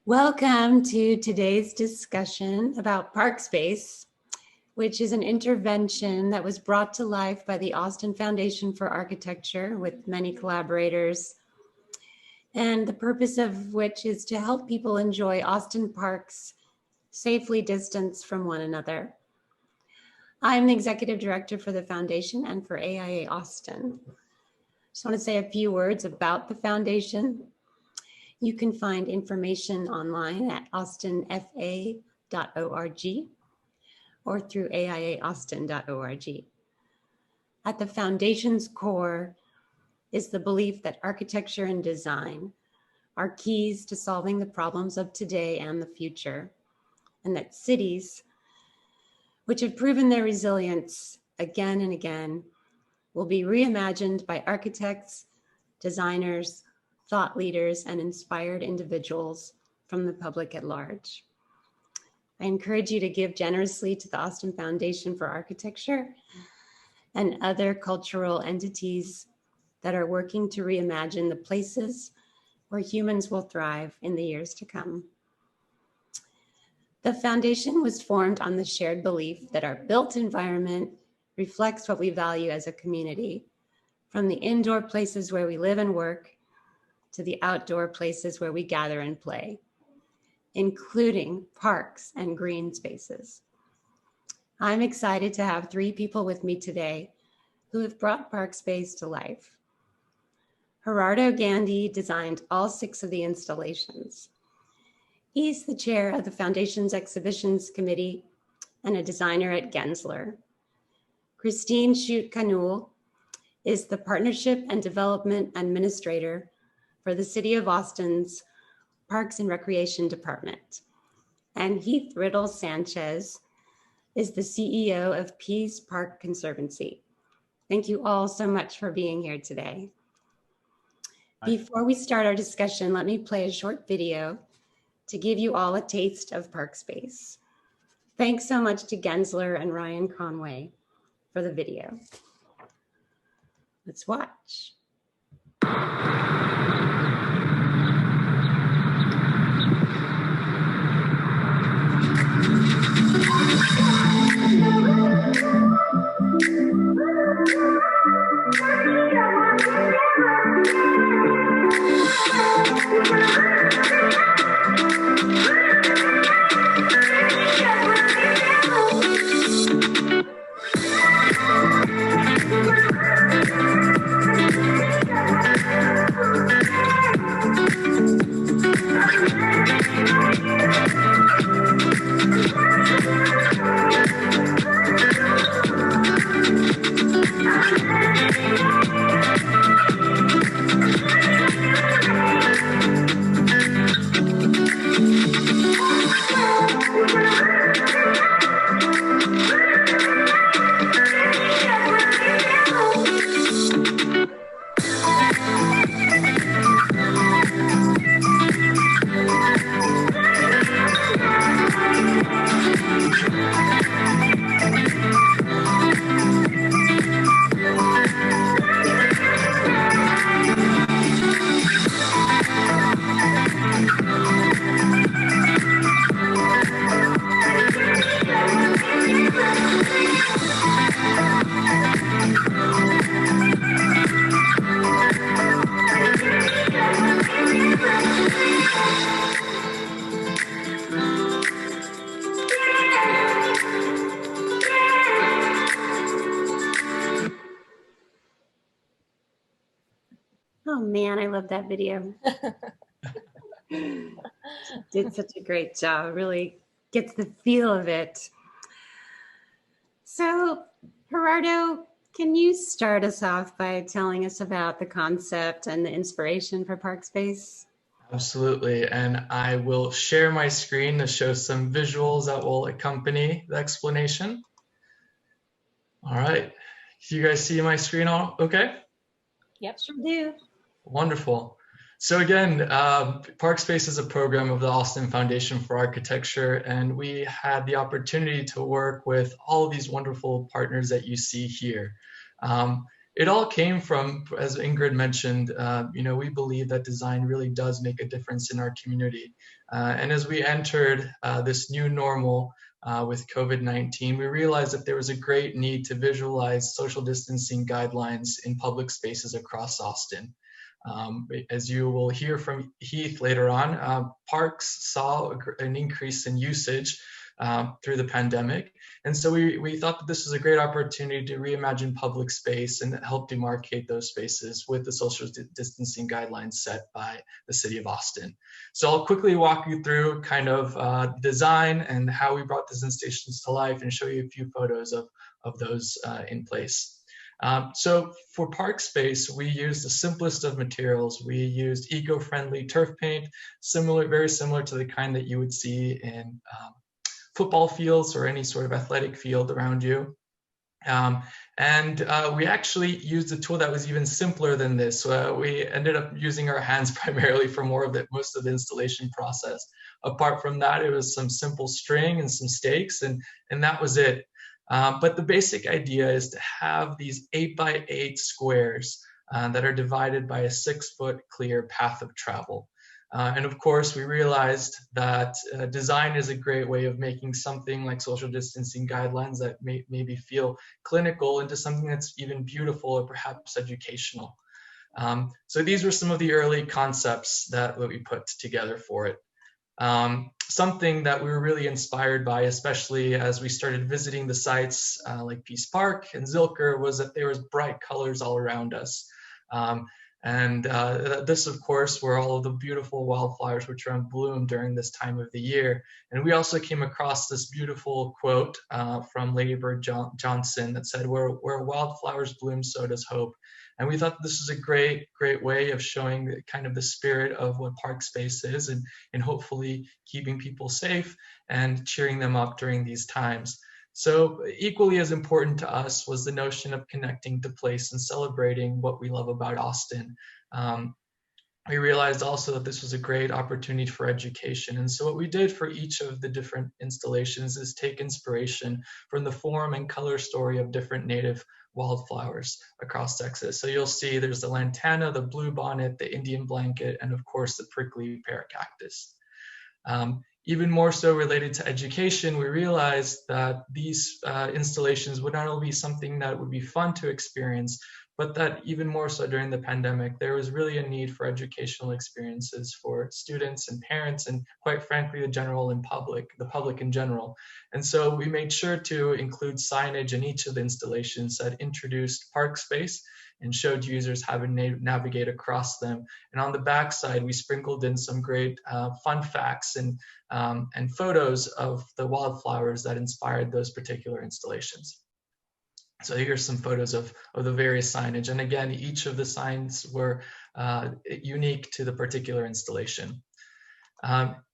Welcome to today's discussion about Parkspace, which is an intervention that was brought to life by the Austin Foundation for Architecture with many collaborators, and the purpose of which is to help people enjoy Austin parks safely distanced from one another. I'm the executive director for the foundation and for AIA Austin. Just want to say a few words about the foundation. You can find information online at austinfa.org or through aiaaustin.org. At the foundation's core is the belief that architecture and design are keys to solving the problems of today and the future, and that cities, which have proven their resilience again and again, will be reimagined by architects, designers, thought leaders, and inspired individuals from the public at large. I encourage you to give generously to the Austin Foundation for Architecture and other cultural entities that are working to reimagine the places where humans will thrive in the years to come. The foundation was formed on the shared belief that our built environment reflects what we value as a community, from the indoor places where we live and work to the outdoor places where we gather and play, including parks and green spaces. I'm excited to have three people with me today who have brought Parkspace to life. Gerardo Gandhi designed all 6 of the installations. He's the chair of the Foundation's Exhibitions Committee and a designer at Gensler. Christine Schut-Kanul is the Partnership and Development Administrator for the City of Austin's Parks and Recreation Department. And Heath Riddle Sanchez is the CEO of Pease Park Conservancy. Thank you all so much for being here today. Before we start our discussion, let me play a short video to give you all a taste of Parkspace. Thanks so much to Gensler and Ryan Conway for the video. Let's watch. Oh man, I love that video. Did such a great job. Really gets the feel of it. So, Gerardo, can you start us off by telling us about the concept and the inspiration for Parkspace? Absolutely, and I will share my screen to show some visuals that will accompany the explanation. All right, do you guys see my screen all okay? Yep, sure do. Wonderful. So again, Parkspace is a program of the Austin Foundation for Architecture, and we had the opportunity to work with all of these wonderful partners that you see here. It all came from, as Ingrid mentioned, we believe that design really does make a difference in our community. And as we entered this new normal with COVID-19, we realized that there was a great need to visualize social distancing guidelines in public spaces across Austin. As you will hear from Heath later on, parks saw an increase in usage through the pandemic. And so we thought that this was a great opportunity to reimagine public space and help demarcate those spaces with the social distancing guidelines set by the city of Austin. So I'll quickly walk you through kind of design and how we brought these installations to life and show you a few photos of those in place. So for Parkspace, we used the simplest of materials. We used eco-friendly turf paint, very similar to the kind that you would see in football fields or any sort of athletic field around you. We actually used a tool that was even simpler than this. We ended up using our hands primarily for most of the installation process. Apart from that, it was some simple string and some stakes, and that was it. But the basic idea is to have these 8x8 squares that are divided by a 6-foot clear path of travel. And of course, we realized that design is a great way of making something like social distancing guidelines that maybe feel clinical into something that's even beautiful or perhaps educational. So these were some of the early concepts that we put together for it. Something that we were really inspired by, especially as we started visiting the sites like Peace Park and Zilker, was that there was bright colors all around us. This, of course, were all of the beautiful wildflowers which are in bloom during this time of the year. And we also came across this beautiful quote from Lady Bird Johnson that said, where wildflowers bloom, so does hope. And we thought this was a great way of showing kind of the spirit of what Parkspace is and hopefully keeping people safe and cheering them up during these times. So equally as important to us was the notion of connecting to place and celebrating what we love about Austin. We realized also that this was a great opportunity for education. And so what we did for each of the different installations is take inspiration from the form and color story of different native wildflowers across Texas. So you'll see there's the lantana, the bluebonnet, the Indian blanket, and of course the prickly pear cactus. Even more so related to education, we realized that these installations would not only be something that would be fun to experience, but that even more so during the pandemic, there was really a need for educational experiences for students and parents, and quite frankly, the public in general. And so we made sure to include signage in each of the installations that introduced Parkspace and showed users how to navigate across them. And on the back side, we sprinkled in some great fun facts and photos of the wildflowers that inspired those particular installations. So here's some photos of the various signage. And again, each of the signs were unique to the particular installation.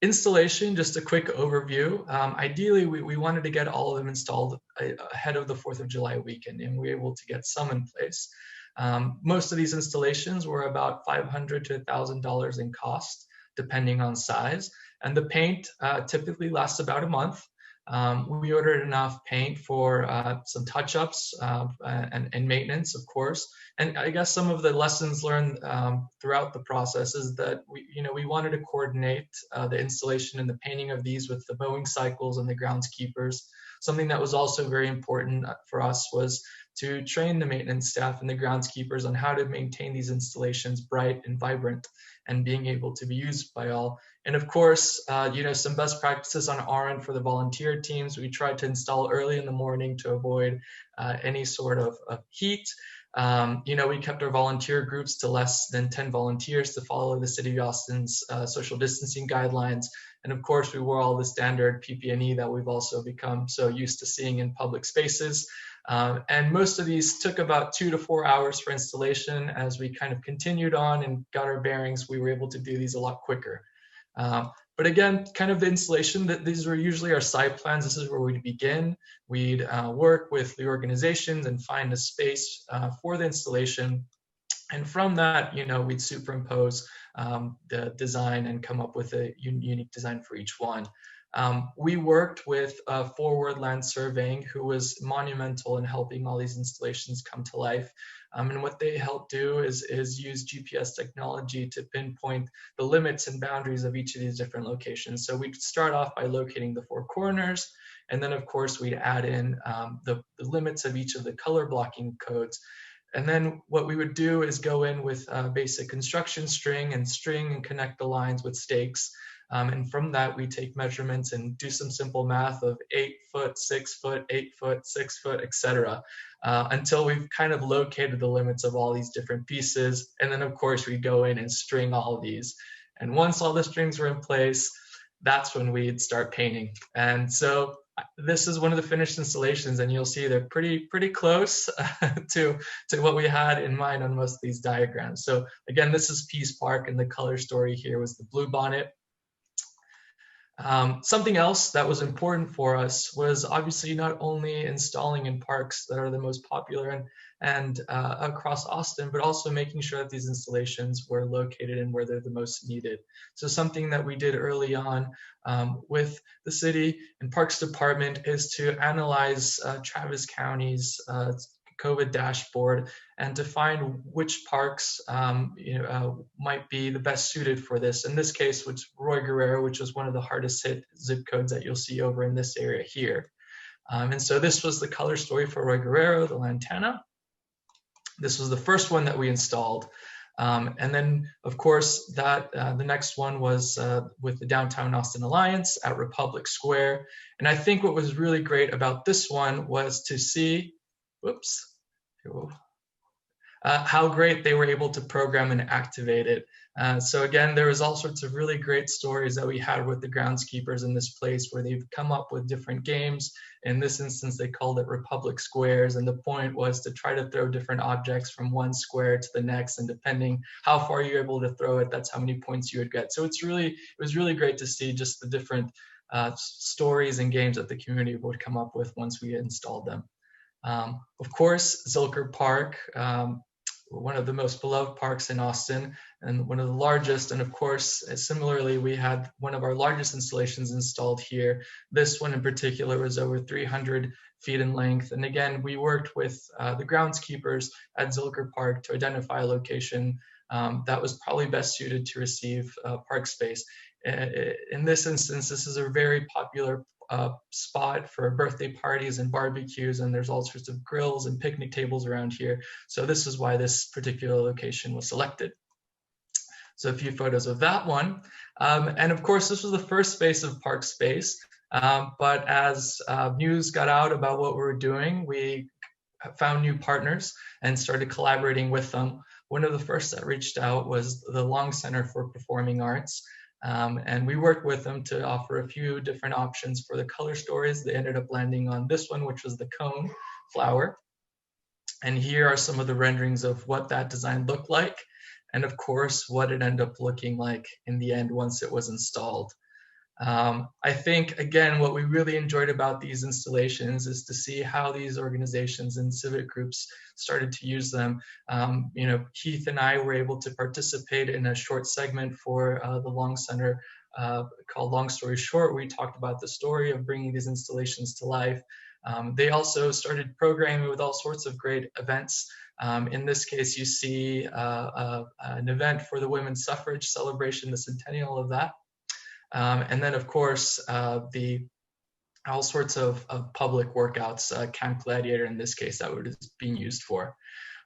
Installation, just a quick overview. Ideally, we wanted to get all of them installed ahead of the 4th of July weekend, and we were able to get some in place. Most of these installations were about $500 to $1,000 in cost, depending on size. And the paint typically lasts about a month. We ordered enough paint for some touch-ups and maintenance, of course. And I guess some of the lessons learned throughout the process is that we wanted to coordinate the installation and the painting of these with the mowing cycles and the groundskeepers. Something that was also very important for us was to train the maintenance staff and the groundskeepers on how to maintain these installations bright and vibrant and being able to be used by all. And of course, some best practices on our end for the volunteer teams. We tried to install early in the morning to avoid any sort of heat. We kept our volunteer groups to less than 10 volunteers to follow the City of Austin's social distancing guidelines. And of course, we wore all the standard PPE that we've also become so used to seeing in public spaces. And most of these took about 2 to 4 hours for installation. As we kind of continued on and got our bearings, we were able to do these a lot quicker. But again, kind of the installation, these were usually our site plans. This is where we'd begin. We'd work with the organizations and find a space for the installation. And from that, we'd superimpose the design and come up with a unique design for each one. We worked with Forward Land Surveying, who was monumental in helping all these installations come to life. And what they help do is use GPS technology to pinpoint the limits and boundaries of each of these different locations. So we'd start off by locating the four corners, and then of course we'd add in the limits of each of the color blocking codes. And then what we would do is go in with basic construction string and connect the lines with stakes. And from that, we take measurements and do some simple math of 8 foot, 6 foot, 8 foot, 6 foot, etc. Until we've kind of located the limits of all these different pieces. And then of course we go in and string all of these. And once all the strings were in place, that's when we'd start painting. And so this is one of the finished installations, and you'll see they're pretty close to what we had in mind on most of these diagrams. So again, this is Peace Park, and the color story here was the bluebonnet. Something else that was important for us was obviously not only installing in parks that are the most popular and across Austin, but also making sure that these installations were located in where they're the most needed. So something that we did early on with the city and Parks Department is to analyze Travis County's COVID dashboard and to find which parks might be the best suited for this. In this case, which Roy Guerrero, which was one of the hardest hit zip codes that you'll see over in this area here. And so this was the color story for Roy Guerrero, the lantana. This was the first one that we installed. And then, of course, that the next one was with the Downtown Austin Alliance at Republic Square. And I think what was really great about this one was to see, how great they were able to program and activate it. So again, there was all sorts of really great stories that we had with the groundskeepers in this place where they've come up with different games. In this instance, they called it Republic Squares. And the point was to try to throw different objects from one square to the next. And depending how far you're able to throw it, that's how many points you would get. So it was really great to see just the different stories and games that the community would come up with once we installed them. Of course, Zilker Park, one of the most beloved parks in Austin and one of the largest. And of course, similarly, we had one of our largest installations installed here. This one in particular was over 300 feet in length. And again, we worked with the groundskeepers at Zilker Park to identify a location that was probably best suited to receive Parkspace. In this instance, this is a very popular spot for birthday parties and barbecues, and there's all sorts of grills and picnic tables around here. So this is why this particular location was selected. So a few photos of that one. And of course, this was the first space of Parkspace. But as news got out about what we were doing, we found new partners and started collaborating with them. One of the first that reached out was the Long Center for Performing Arts. And we worked with them to offer a few different options for the color stories. They ended up landing on this one, which was the cone flower. And here are some of the renderings of what that design looked like. And of course, what it ended up looking like in the end once it was installed. I think, again, what we really enjoyed about these installations is to see how these organizations and civic groups started to use them. Keith and I were able to participate in a short segment for the Long Center called Long Story Short. We talked about the story of bringing these installations to life. They also started programming with all sorts of great events. In this case, you see an event for the women's suffrage celebration, the centennial of that. And then, of course, all sorts of public workouts, Camp Gladiator in this case, that was being used for.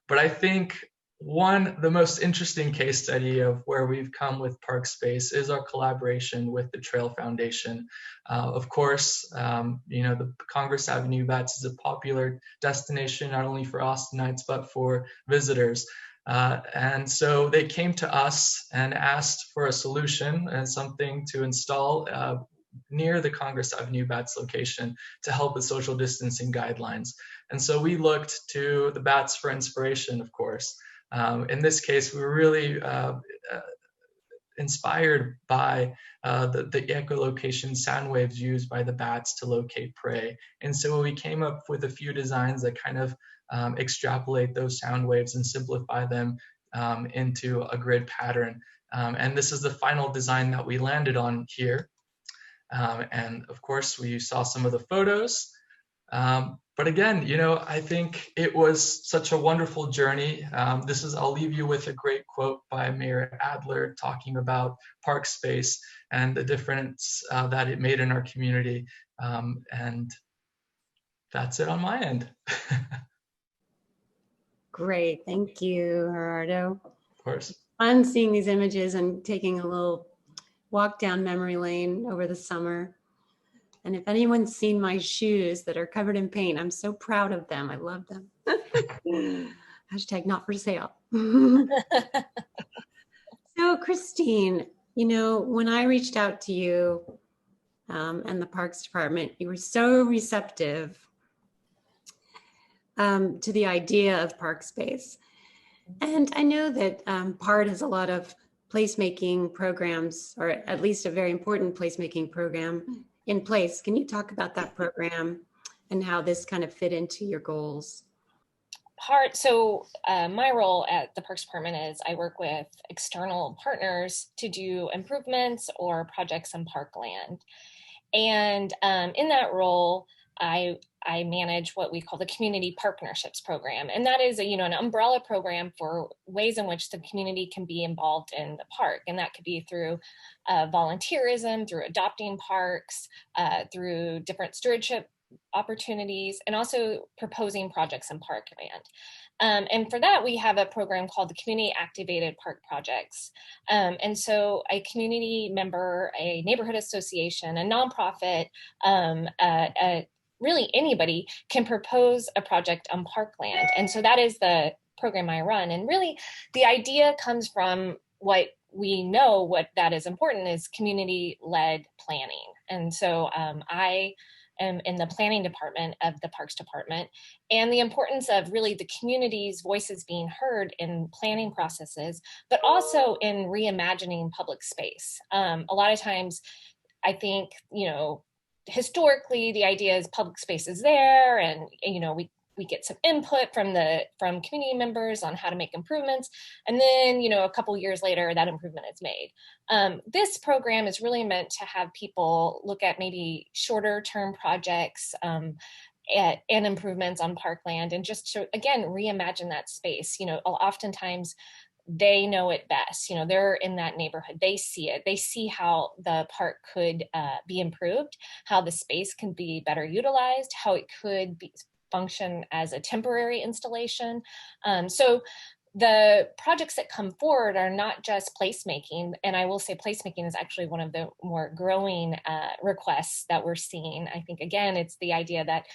But I think the most interesting case study of where we've come with Parkspace is our collaboration with the Trail Foundation. Of course, the Congress Avenue Bats is a popular destination, not only for Austinites, but for visitors. And so they came to us and asked for a solution and something to install near the Congress Avenue Bats location to help with social distancing guidelines. And so we looked to the bats for inspiration, of course. In this case, we were really inspired by the echolocation sound waves used by the bats to locate prey. And so we came up with a few designs that kind of extrapolate those sound waves and simplify them into a grid pattern. And this is the final design that we landed on here. And of course, we saw some of the photos. But again, I think it was such a wonderful journey. I'll leave you with a great quote by Mayor Adler talking about Parkspace and the difference that it made in our community. And that's it on my end. Great, thank you, Gerardo. Of course. Fun seeing these images and taking a little walk down memory lane over the summer. And if anyone's seen my shoes that are covered in paint, I'm so proud of them. I love them. Hashtag not for sale. So Christine, when I reached out to you and the Parks Department, you were so receptive to the idea of Parkspace. And I know that PARD has a lot of placemaking programs, or at least a very important placemaking program in place. Can you talk about that program and how this kind of fit into your goals? My role at the Parks Department is I work with external partners to do improvements or projects on parkland. And in that role, I manage what we call the Community Partnerships Program. And that is an umbrella program for ways in which the community can be involved in the park. And that could be through volunteerism, through adopting parks, through different stewardship opportunities, and also proposing projects in parkland. And for that, we have a program called the Community Activated Park Projects. And so a community member, a neighborhood association, a nonprofit, really anybody can propose a project on parkland. And so that is the program I run. And really the idea comes from what we know what that is important is community-led planning. And so I am in the planning department of the Parks Department, and the importance of really the community's voices being heard in planning processes, but also in reimagining public space. A lot of times I think, historically the idea is public space is there, and we get some input from community members on how to make improvements, and then a couple years later that improvement is made. This program is really meant to have people look at maybe shorter term projects and improvements on parkland, and just to again reimagine that space. Oftentimes they know it best. They're in that neighborhood. They see it. They see how the park could be improved, how the space can be better utilized, how it could function as a temporary installation. So the projects that come forward are not just placemaking. And I will say placemaking is actually one of the more growing requests that we're seeing. I think, again, it's the idea that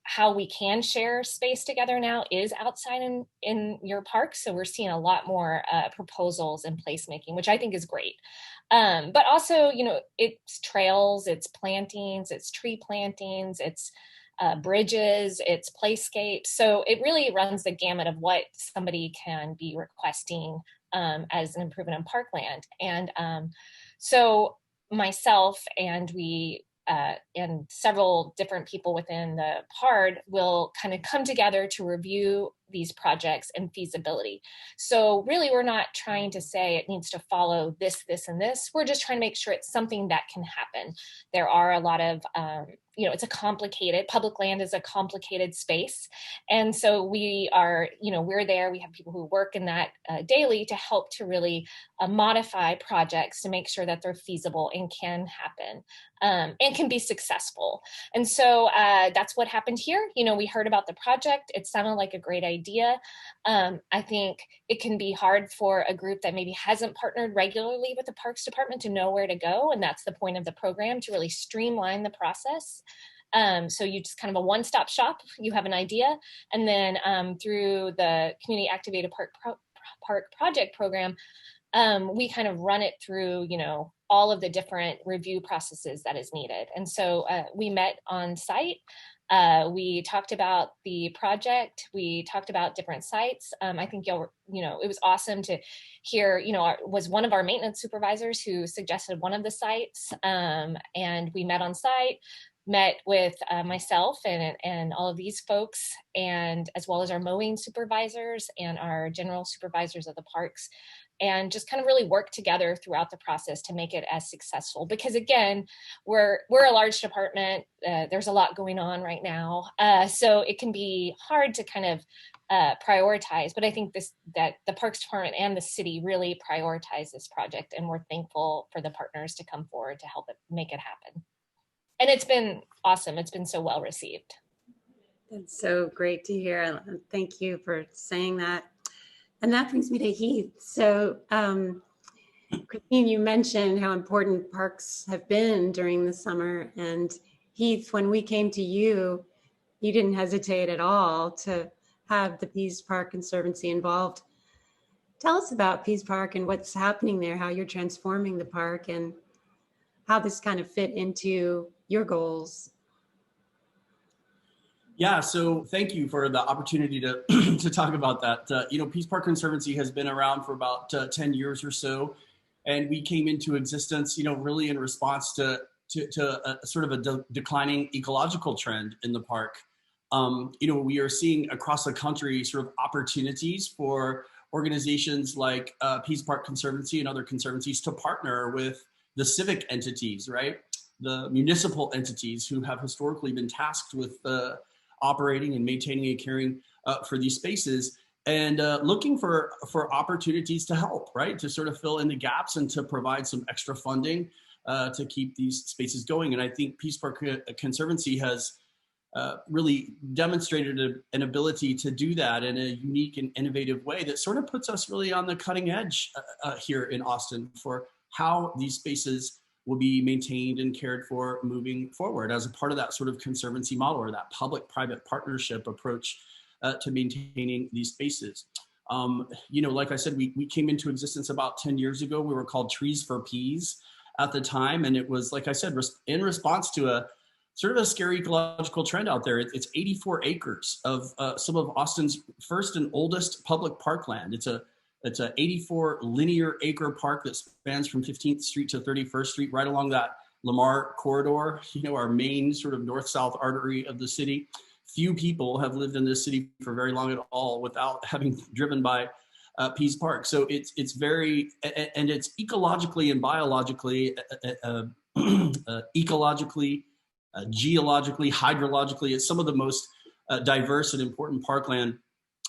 how we can share space together now is outside in your park. So we're seeing a lot more proposals in placemaking, which I think is great. But also, it's trails, it's plantings, it's tree plantings, it's bridges, it's playscapes. So it really runs the gamut of what somebody can be requesting as an improvement in parkland. And so myself and and several different people within the PARD will kind of come together to review these projects and feasibility. So really, we're not trying to say it needs to follow this, this, and this. We're just trying to make sure it's something that can happen. There are a lot of, it's a complicated, public land is a complicated space. And so we are, we're there, we have people who work in that daily to help to really modify projects to make sure that they're feasible and can happen and can be successful. And so that's what happened here. We heard about the project. It sounded like a great idea. I think it can be hard for a group that maybe hasn't partnered regularly with the Parks Department to know where to go. And that's the point of the program, to really streamline the process. So you just kind of a one-stop shop, you have an idea. And then through the Community Activated Park Project Program, we kind of run it through, all of the different review processes that is needed. And so we met on site. We talked about the project. We talked about different sites. I think it was awesome to hear, was one of our maintenance supervisors who suggested one of the sites, and we met on site. met with myself and all of these folks, and as well as our mowing supervisors and our general supervisors of the parks, and just kind of really work together throughout the process to make it as successful. Because again, we're a large department. There's a lot going on right now, so it can be hard to kind of prioritize. But I think that the Parks Department and the city really prioritize this project, and we're thankful for the partners to come forward to help it make it happen. And it's been awesome. It's been so well received. That's so great to hear. Thank you for saying that. And that brings me to Heath. So, Christine, you mentioned how important parks have been during the summer. And Heath, when we came to you, you didn't hesitate at all to have the Pease Park Conservancy involved. Tell us about Pease Park and what's happening there, how you're transforming the park, and how this kind of fit into your goals. Yeah, so thank you for the opportunity to to talk about that. Pease Park Conservancy has been around for about 10 years or so, and we came into existence, really in response to a sort of a declining ecological trend in the park. We are seeing across the country sort of opportunities for organizations like Pease Park Conservancy and other conservancies to partner with the civic entities, right? The municipal entities who have historically been tasked with operating and maintaining and caring for these spaces, and looking for opportunities to help, right? To sort of fill in the gaps and to provide some extra funding to keep these spaces going. And I think Pease Park Conservancy has really demonstrated an ability to do that in a unique and innovative way that sort of puts us really on the cutting edge here in Austin for how these spaces will be maintained and cared for moving forward as a part of that sort of conservancy model, or that public-private partnership approach to maintaining these spaces. Like I said, we came into existence about 10 years ago. We were called Trees for Peas at the time. And it was, like I said, in response to a sort of a scary ecological trend out there. It's 84 acres of some of Austin's first and oldest public parkland. It's a 84 linear acre park that spans from 15th Street to 31st Street, right along that Lamar corridor, our main sort of north-south artery of the city. Few people have lived in this city for very long at all without having driven by Pease Park. So it's very, and it's ecologically and biologically, ecologically, geologically, hydrologically, it's some of the most diverse and important parkland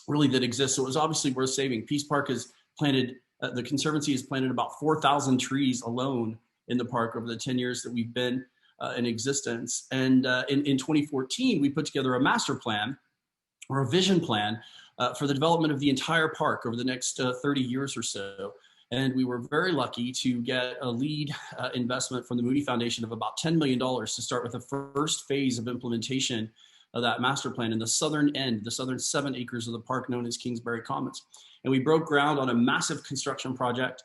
really that exists. So it was obviously worth saving. Pease Park has planted, the Conservancy has planted about 4,000 trees alone in the park over the 10 years that we've been in existence. And in 2014, we put together a master plan or a vision plan for the development of the entire park over the next 30 years or so. And we were very lucky to get a lead investment from the Moody Foundation of about $10 million to start with the first phase of implementation of that master plan in the southern end, the southern 7 acres of the park known as Kingsbury Commons. And we broke ground on a massive construction project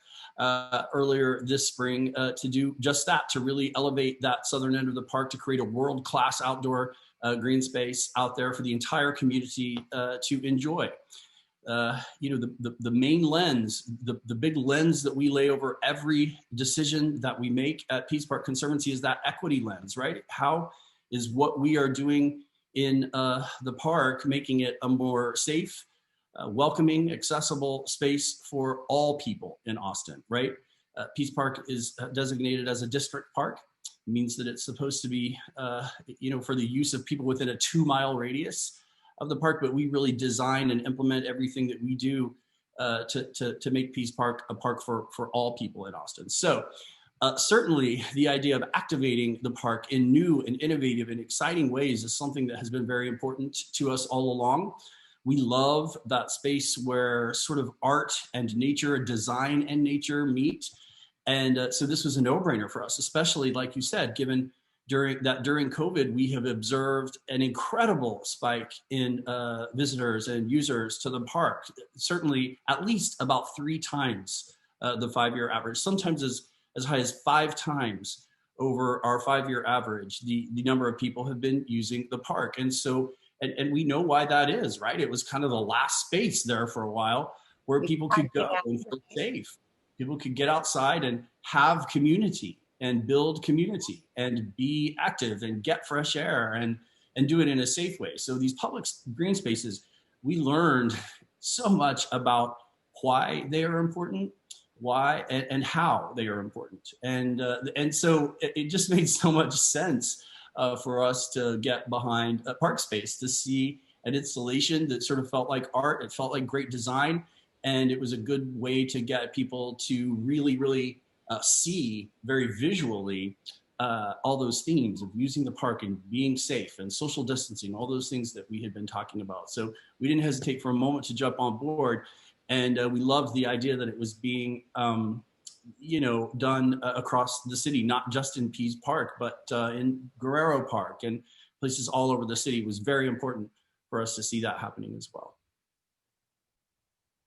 earlier this spring to do just that, to really elevate that southern end of the park, to create a world-class outdoor green space out there for the entire community to enjoy. The main lens, the big lens that we lay over every decision that we make at Pease Park Conservancy is that equity lens, right? How is what we are doing in the park making it a more safe, welcoming, accessible space for all people in Austin, right? Pease Park is designated as a district park. It means that it's supposed to be, for the use of people within a 2-mile radius of the park, but we really design and implement everything that we do to make Pease Park a park for all people in Austin. So certainly the idea of activating the park in new and innovative and exciting ways is something that has been very important to us all along. We love that space where sort of art and nature, design and nature meet. And so this was a no-brainer for us, especially like you said, given during COVID, we have observed an incredible spike in visitors and users to the park, certainly at least about 3 times the 5-year average, sometimes as high as 5 times over our 5-year average, the number of people have been using the park. And so, and we know why that is, right? It was kind of the last space there for a while where people could go and feel safe. People could get outside and have community and build community and be active and get fresh air and do it in a safe way. So these public green spaces, we learned so much about why they are important, why and how they are important. And so it just made so much sense for us to get behind Parkspace, to see an installation that sort of felt like art, it felt like great design, and it was a good way to get people to really see very visually all those themes of using the park and being safe and social distancing, all those things that we had been talking about. So we didn't hesitate for a moment to jump on board. And we loved the idea that it was being, done across the city, not just in Pease Park, but in Guerrero Park and places all over the city. It was very important for us to see that happening as well.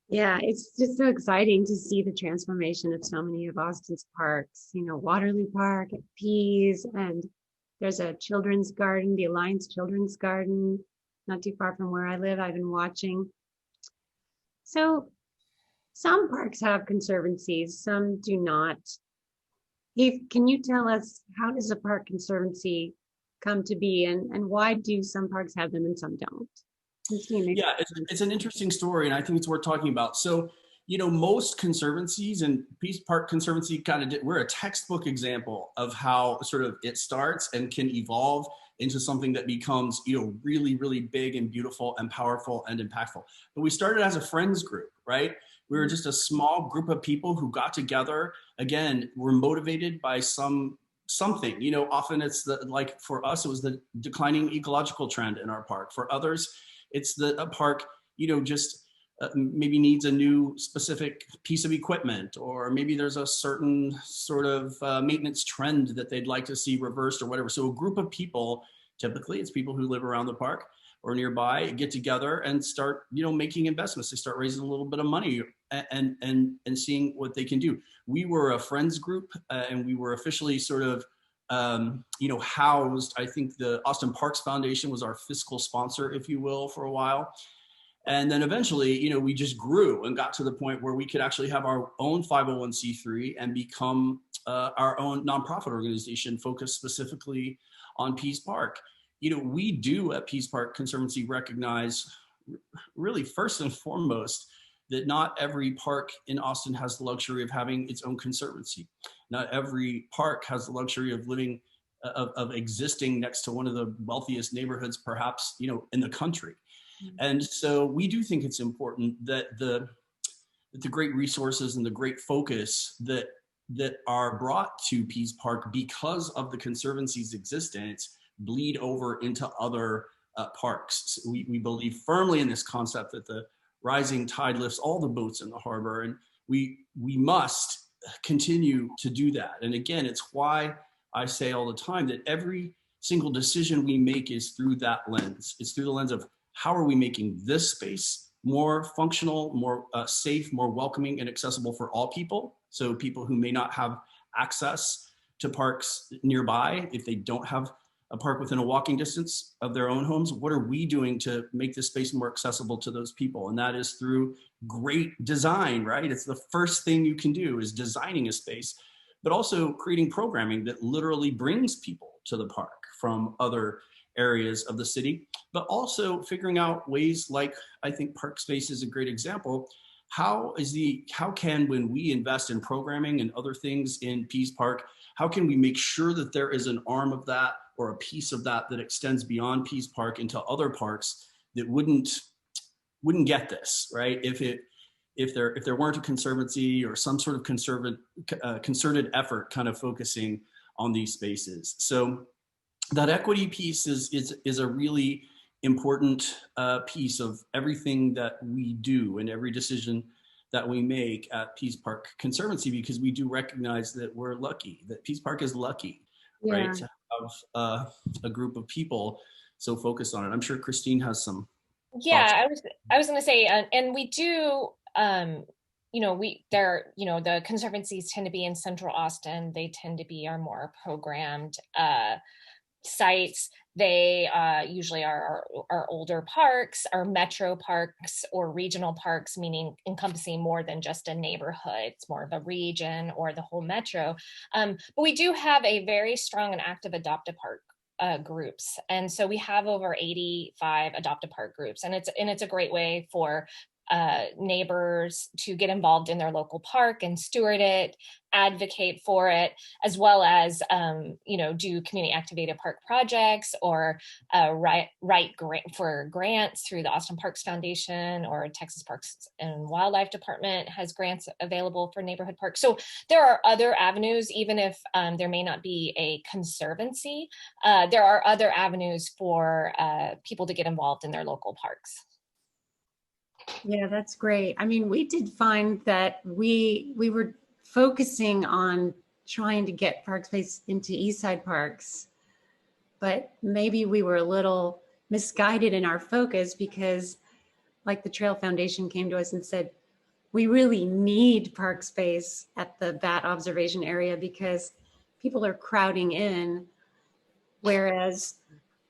Yeah, it's just so exciting to see the transformation of so many of Austin's parks, Waterloo Park, Pease, and there's a children's garden, the Alliance Children's Garden, not too far from where I live. I've been watching. So some parks have conservancies, some do not. Heath, can you tell us, how does a park conservancy come to be, and why do some parks have them and some don't? Yeah, it's an interesting story, and I think it's worth talking about. So, most conservancies, and Pease Park Conservancy we're a textbook example of how sort of it starts and can evolve into something that becomes, really, really big and beautiful and powerful and impactful. But we started as a friends group, right? We were just a small group of people who got together. Again, we're motivated by something, often it's like for us, it was the declining ecological trend in our park. For others, it's a park, maybe needs a new specific piece of equipment, or maybe there's a certain sort of maintenance trend that they'd like to see reversed or whatever. So a group of people, typically it's people who live around the park or nearby, get together and start, making investments. They start raising a little bit of money and seeing what they can do. We were a friends group, and we were officially sort of housed. I think the Austin Parks Foundation was our fiscal sponsor, if you will, for a while. And then eventually, we just grew and got to the point where we could actually have our own 501c3 and become our own nonprofit organization focused specifically on Pease Park. We do at Pease Park Conservancy recognize, really first and foremost, that not every park in Austin has the luxury of having its own conservancy. Not every park has the luxury of living, of existing next to one of the wealthiest neighborhoods, perhaps, in the country. Mm-hmm. And so we do think it's important that the great resources and the great focus that are brought to Pease Park because of the Conservancy's existence bleed over into other parks. So we believe firmly in this concept that the rising tide lifts all the boats in the harbor, and we must continue to do that. And again, it's why I say all the time that every single decision we make is through that lens. It's through the lens of how are we making this space more functional, more safe, more welcoming and accessible for all people. So people who may not have access to parks nearby, if they don't have a park within a walking distance of their own homes, what are we doing to make this space more accessible to those people? And that is through great design, right? It's the first thing you can do is designing a space, but also creating programming that literally brings people to the park from other areas of the city, but also figuring out ways like, I think Parkspace is a great example. How can, when we invest in programming and other things in Pease Park, how can we make sure that there is an arm of that or a piece of that that extends beyond Pease Park into other parks that wouldn't get this, right? If there weren't a conservancy or some sort of concerted effort kind of focusing on these spaces. So that equity piece is a really important piece of everything that we do and every decision that we make at Pease Park Conservancy, because we do recognize that we're lucky, that Pease Park is lucky, right, to have a group of people so focused on it. I'm sure Christine has some thoughts. I was going to say, and we do, the conservancies tend to be in Central Austin. They tend to be our more programmed sites. They usually are older parks, are metro parks or regional parks, meaning encompassing more than just a neighborhood. It's more of a region or the whole metro. But we do have a very strong and active adopt a park groups. And so we have over 85 adopt a park groups. And it's a great way for neighbors to get involved in their local park and steward it, advocate for it, as well as do community activated park projects or write for grants through the Austin Parks Foundation, or Texas Parks and Wildlife Department has grants available for neighborhood parks. So there are other avenues, even if there may not be a conservancy, there are other avenues for people to get involved in their local parks. Yeah, that's great. I mean, we did find that we were focusing on trying to get Parkspace into Eastside parks, but maybe we were a little misguided in our focus, because like the Trail Foundation came to us and said, we really need Parkspace at the bat observation area because people are crowding in, whereas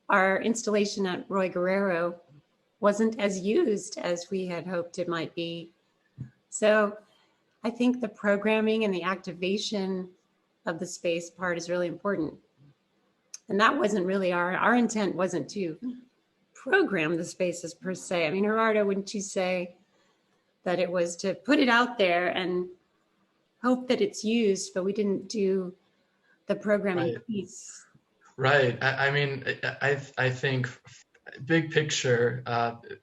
our installation at Roy Guerrero wasn't as used as we had hoped it might be. So I think the programming and the activation of the space part is really important. And that wasn't really our intent wasn't to program the spaces per se. I mean, Gerardo, wouldn't you say that it was to put it out there and hope that it's used, but we didn't do the programming piece. Right. I mean, I think big picture,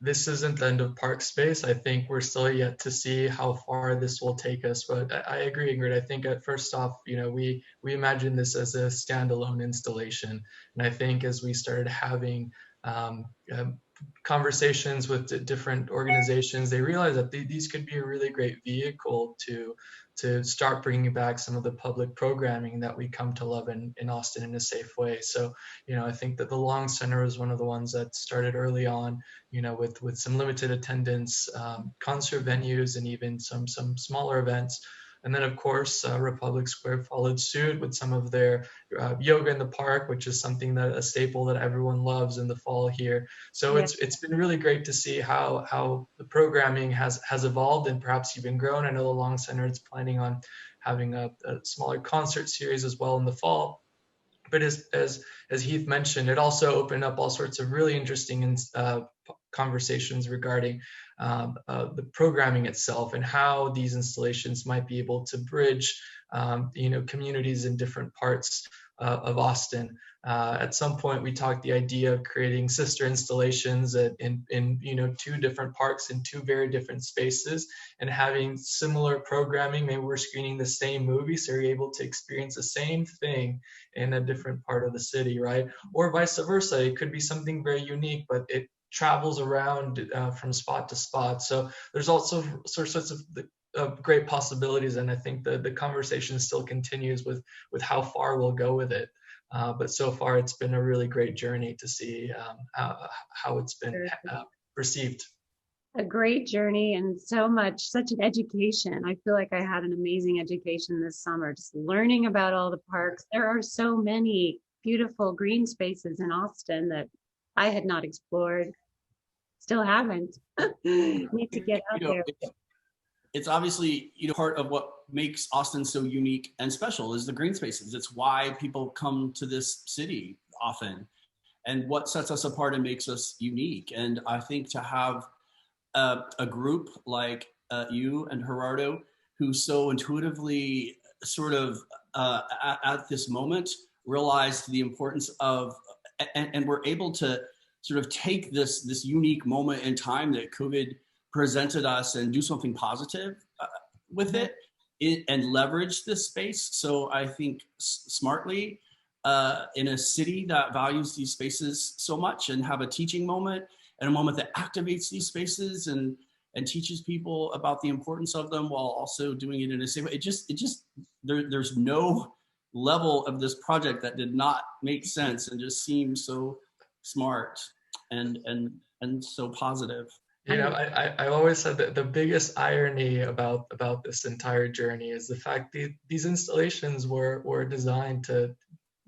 this isn't the end of Parkspace. I think we're still yet to see how far this will take us. But I agree, Ingrid. I think first off, we imagined this as a standalone installation. And I think as we started having conversations with different organizations, they realized that these could be a really great vehicle to start bringing back some of the public programming that we come to love in Austin in a safe way. So, I think that the Long Center was one of the ones that started early on, with some limited attendance, concert venues, and even some smaller events. And then, of course, Republic Square followed suit with some of their yoga in the park, which is something a staple that everyone loves in the fall here. So Yeah. it's been really great to see how the programming has evolved and perhaps even grown. I know the Long Center is planning on having a smaller concert series as well in the fall. But as Heath mentioned, it also opened up all sorts of really interesting conversations regarding the programming itself and how these installations might be able to bridge, communities in different parts of Austin. At some point, we talked the idea of creating sister installations in two different parks in two very different spaces and having similar programming. Maybe we're screening the same movie, so you're able to experience the same thing in a different part of the city, right? Or vice versa. It could be something very unique, but it travels around from spot to spot. So there's also sorts of great possibilities, and I think the conversation still continues with how far we'll go with it. But so far, it's been a really great journey to see how it's been perceived. A great journey and such an education. I feel like I had an amazing education this summer, just learning about all the parks. There are so many beautiful green spaces in Austin that I had not explored, still haven't. Need to get out there. It's obviously, part of what makes Austin so unique and special is the green spaces. It's why people come to this city often, and what sets us apart and makes us unique. And I think to have a group like you and Gerardo, who so intuitively sort of at this moment realized the importance of, and we're able to sort of take this unique moment in time that COVID presented us and do something positive with it and leverage this space. So I think smartly in a city that values these spaces so much, and have a teaching moment and a moment that activates these spaces and teaches people about the importance of them while also doing it in a safe way. There's no level of this project that did not make sense and just seems so smart and so positive. I always said that the biggest irony about this entire journey is the fact that these installations were designed to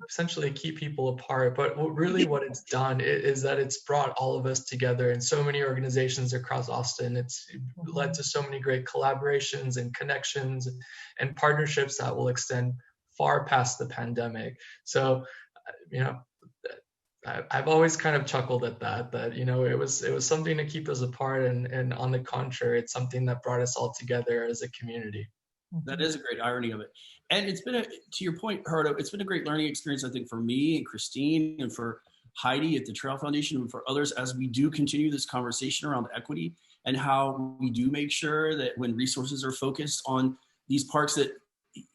essentially keep people apart. But what it's done is that it's brought all of us together in so many organizations across Austin. It's led to so many great collaborations and connections and partnerships that will extend far past the pandemic. So, you know, I've always kind of chuckled at that it was something to keep us apart, and on the contrary, it's something that brought us all together as a community. That is a great irony of it. And it's been, to your point, Gerardo, it's been a great learning experience, I think, for me and Christine and for Heidi at the Trail Foundation and for others as we do continue this conversation around equity and how we do make sure that when resources are focused on these parks that,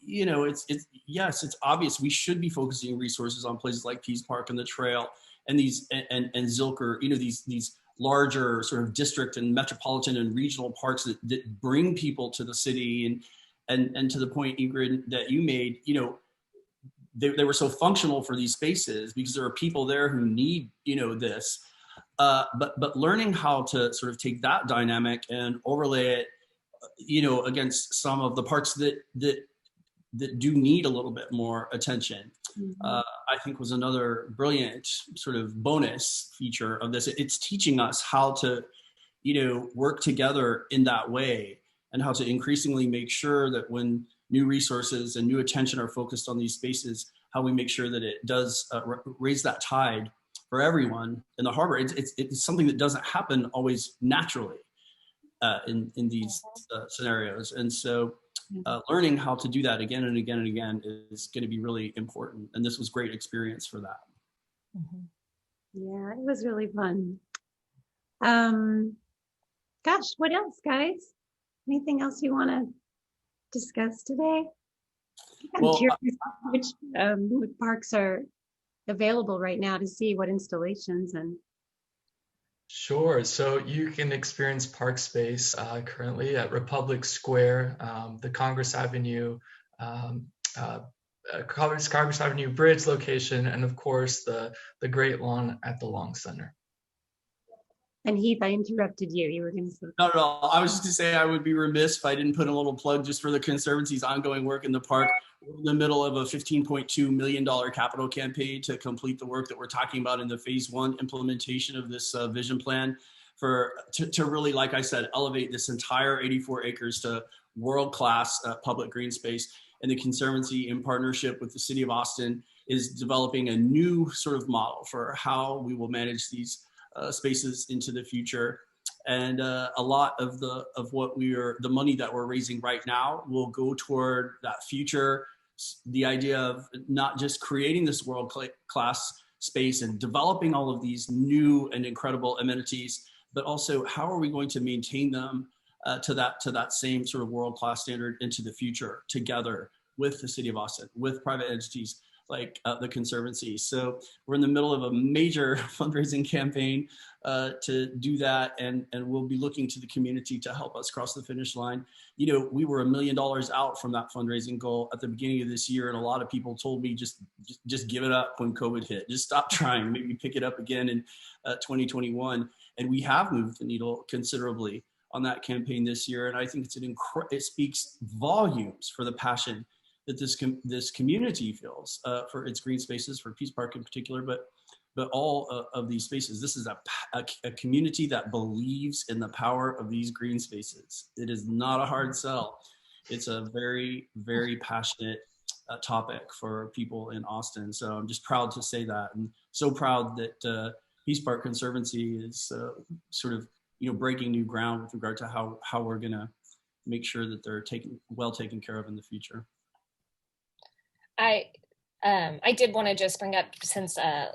it's obvious we should be focusing resources on places like Pease Park and the Trail and these and Zilker, these larger sort of district and metropolitan and regional parks that bring people to the city and to the point, Ingrid, that you made, they were so functional for these spaces because there are people there who need, this. But learning how to sort of take that dynamic and overlay it, against some of the parts that do need a little bit more attention, I think was another brilliant sort of bonus feature of this. It's teaching us how to, work together in that way and how to increasingly make sure that when new resources and new attention are focused on these spaces, how we make sure that it does raise that tide for everyone in the harbor. It's something that doesn't happen always naturally in these scenarios. And so learning how to do that again and again and again is going to be really important. And this was great experience for that. Yeah, it was really fun. Gosh, what else, guys? Anything else you want to discuss today? I'm curious which parks are available right now to see what installations and. Sure. So you can experience Parkspace currently at Republic Square, the Congress Avenue Bridge location, and of course the Great Lawn at the Long Center. And Heath, I interrupted you. You were going to say. Not at all. I was just going to say I would be remiss if I didn't put a little plug just for the Conservancy's ongoing work in the park. We're in the middle of a $15.2 million capital campaign to complete the work that we're talking about in the phase 1 implementation of this vision plan to really, like I said, elevate this entire 84 acres to world-class public green space. And the Conservancy, in partnership with the City of Austin, is developing a new sort of model for how we will manage these spaces into the future. And a lot of the money that we're raising right now will go toward that future, the idea of not just creating this world-class space and developing all of these new and incredible amenities, but also how are we going to maintain them to that same sort of world-class standard into the future together with the City of Austin, with private entities like the Conservancy. So we're in the middle of a major fundraising campaign to do that, and we'll be looking to the community to help us cross the finish line. We were $1 million out from that fundraising goal at the beginning of this year, and a lot of people told me just give it up when COVID hit. Just stop trying, maybe pick it up again in 2021. And we have moved the needle considerably on that campaign this year, and I think it speaks volumes for the passion that this community feels for its green spaces, for Pease Park in particular, but all of these spaces. This is a community that believes in the power of these green spaces. It is not a hard sell. It's a very, very passionate topic for people in Austin. So I'm just proud to say that, and so proud that Pease Park Conservancy is sort of breaking new ground with regard to how we're going to make sure that they're well taken care of in the future. I did want to just bring up, since a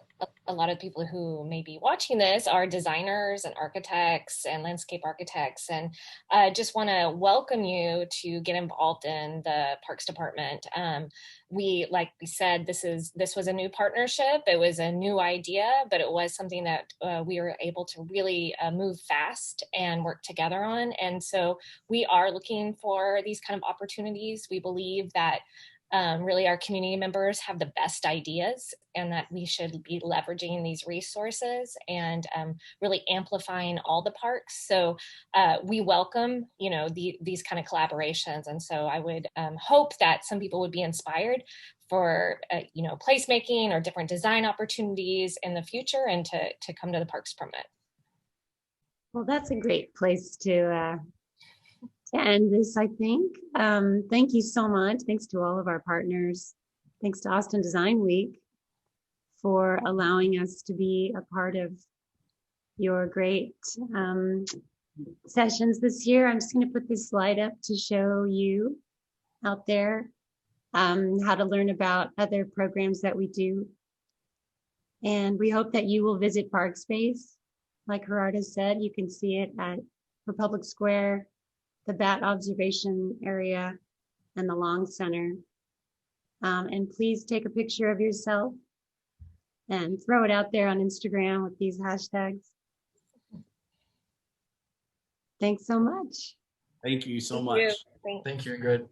lot of people who may be watching this are designers and architects and landscape architects, and just want to welcome you to get involved in the Parks Department. Like we said, this was a new partnership. It was a new idea, but it was something that we were able to really move fast and work together on. And so we are looking for these kind of opportunities. We believe that really our community members have the best ideas, and that we should be leveraging these resources and really amplifying all the parks. So we welcome, you know, these kind of collaborations. And so I would hope that some people would be inspired for, you know, placemaking or different design opportunities in the future, and to come to the Parks Permit. Well, that's a great place to end this, I think. Thank you so much. Thanks to all of our partners. Thanks to Austin Design Week for allowing us to be a part of your great sessions this year. I'm just going to put this slide up to show you out there how to learn about other programs that we do. And we hope that you will visit Parkspace. Like Gerardo said, you can see it at Republic Square, the Bat Observation Area, and the Long Center. And please take a picture of yourself and throw it out there on Instagram with these hashtags. Thanks so much. Thank you so much. Thank you, Ingrid.